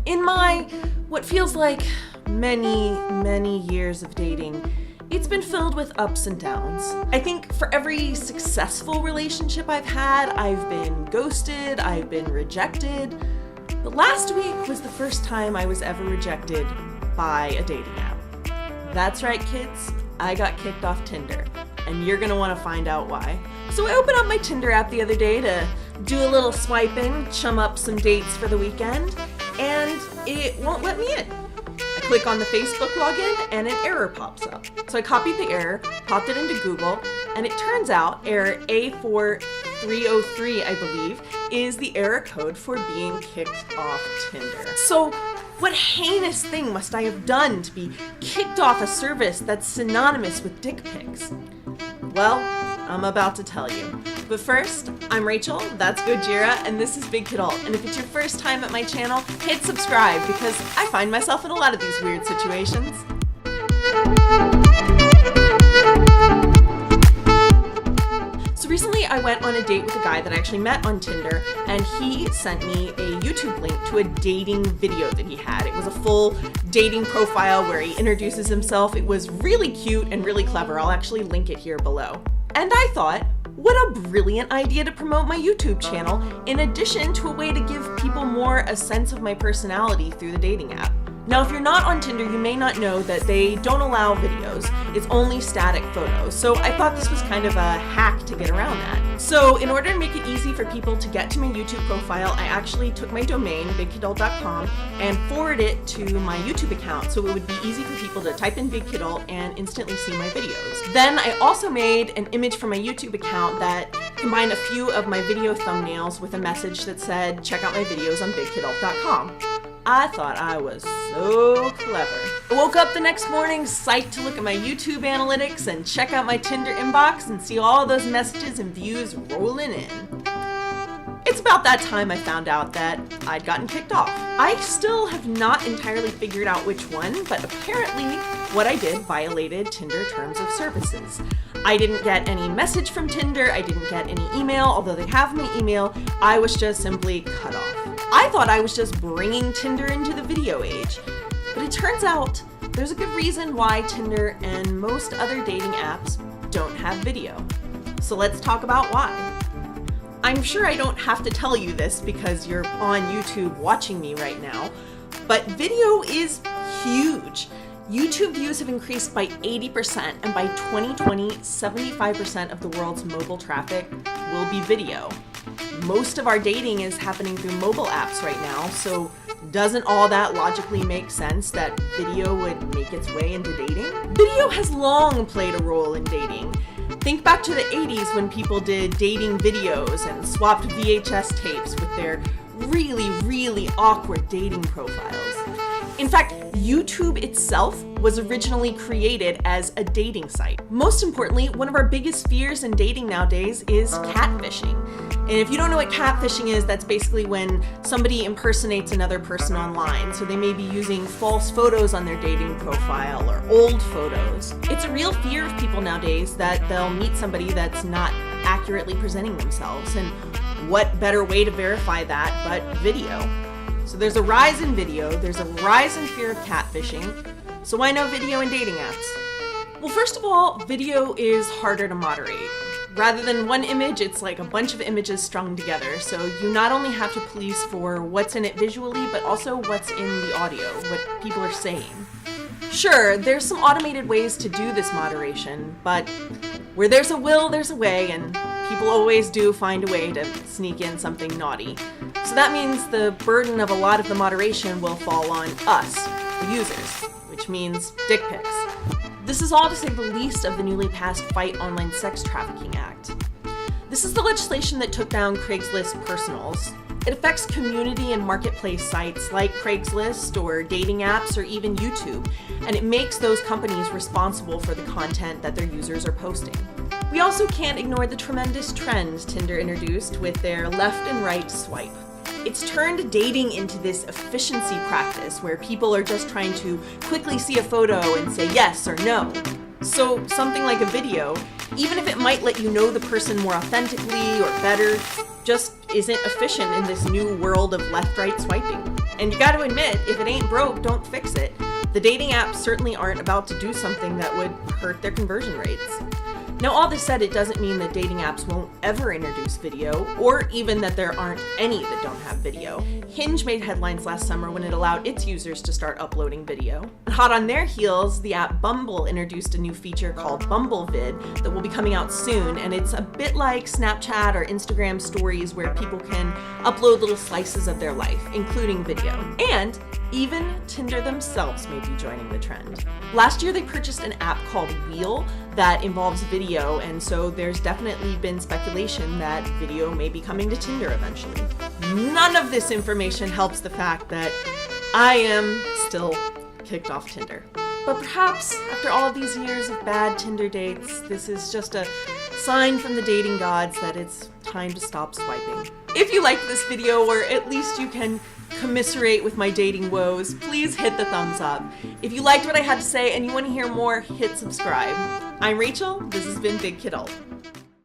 In my, what feels like many years of dating, it's been filled with ups and downs. I think for every successful relationship I've had, I've been ghosted, I've been rejected. But last week was the first time I was ever rejected by a dating app. That's right, kids, I got kicked off Tinder, and you're gonna wanna find out why. So I opened up my Tinder app the other day to do a little swiping, chum up some dates for the weekend, and it won't let me in. I click on the Facebook login and an error pops up. So I copied the error, popped it into Google, and it turns out error A4303, I believe, is the error code for being kicked off Tinder. So what heinous thing must I have done to be kicked off a service that's synonymous with dick pics? Well, I'm about to tell you. But first, I'm Rachel, that's Gojira, and this is Big Kid Alt. And if it's your first time at my channel, hit subscribe because I find myself in a lot of these weird situations. So recently I went on a date with a guy that I actually met on Tinder, and he sent me a YouTube link to a dating video that he had. It was a full dating profile where he introduces himself. It was really cute and really clever. I'll actually link it here below. And I thought, what a brilliant idea to promote my YouTube channel, in addition to a way to give people more a sense of my personality through the dating app. Now, if you're not on Tinder, you may not know that they don't allow videos. It's only static photos. So I thought this was kind of a hack to get around that. So in order to make it easy for people to get to my YouTube profile, I actually took my domain, bigkidalt.com, and forwarded it to my YouTube account so it would be easy for people to type in Big Kid Alt and instantly see my videos. Then I also made an image for my YouTube account that combined a few of my video thumbnails with a message that said, check out my videos on bigkidalt.com. I thought I was so clever. I woke up the next morning psyched to look at my YouTube analytics and check out my Tinder inbox and see all those messages and views rolling in. It's about that time I found out that I'd gotten kicked off. I still have not entirely figured out which one, but apparently what I did violated Tinder terms of services. I didn't get any message from Tinder, I didn't get any email, although they have my email, I was just simply cut off. I thought I was just bringing Tinder into the video age, but it turns out there's a good reason why Tinder and most other dating apps don't have video. So let's talk about why. I'm sure I don't have to tell you this because you're on YouTube watching me right now, but video is huge. YouTube views have increased by 80%, and by 2020, 75% of the world's mobile traffic will be video. Most of our dating is happening through mobile apps right now, so doesn't all that logically make sense that video would make its way into dating? Video has long played a role in dating. Think back to the 80s when people did dating videos and swapped VHS tapes with their really awkward dating profiles. In fact, YouTube itself was originally created as a dating site. Most importantly, one of our biggest fears in dating nowadays is catfishing. And if you don't know what catfishing is, that's basically when somebody impersonates another person online. So they may be using false photos on their dating profile or old photos. It's a real fear of people nowadays that they'll meet somebody that's not accurately presenting themselves. And what better way to verify that but video? So there's a rise in video, there's a rise in fear of catfishing. So why no video in dating apps? Well, first of all, video is harder to moderate. Rather than one image, it's like a bunch of images strung together. So you not only have to police for what's in it visually, but also what's in the audio, what people are saying. Sure, there's some automated ways to do this moderation, but where there's a will, there's a way, and people always do find a way to sneak in something naughty. So that means the burden of a lot of the moderation will fall on us, the users, which means dick pics. This is all to say the least of the newly passed Fight Online Sex Trafficking Act. This is the legislation that took down Craigslist personals. It affects community and marketplace sites like Craigslist or dating apps or even YouTube, and it makes those companies responsible for the content that their users are posting. We also can't ignore the tremendous trend Tinder introduced with their left and right swipe. It's turned dating into this efficiency practice where people are just trying to quickly see a photo and say yes or no. So something like a video, even if it might let you know the person more authentically or better, just isn't efficient in this new world of left-right swiping. And you gotta admit, if it ain't broke, don't fix it. The dating apps certainly aren't about to do something that would hurt their conversion rates. Now, all this said, it doesn't mean that dating apps won't ever introduce video, or even that there aren't any that don't have video. Hinge made headlines last summer when it allowed its users to start uploading video. And hot on their heels, the app Bumble introduced a new feature called Bumble Vid that will be coming out soon, and it's a bit like Snapchat or Instagram stories where people can upload little slices of their life, including video. And even Tinder themselves may be joining the trend. Last year, they purchased an app called Wheel that involves video, and so there's definitely been speculation that video may be coming to Tinder eventually. None of this information helps the fact that I am still kicked off Tinder. But perhaps, after all of these years of bad Tinder dates, this is just a sign from the dating gods that it's time to stop swiping. If you liked this video, or at least you can commiserate with my dating woes, please hit the thumbs up. If you liked what I had to say and you want to hear more, hit subscribe. I'm Rachel, this has been Big Kidult.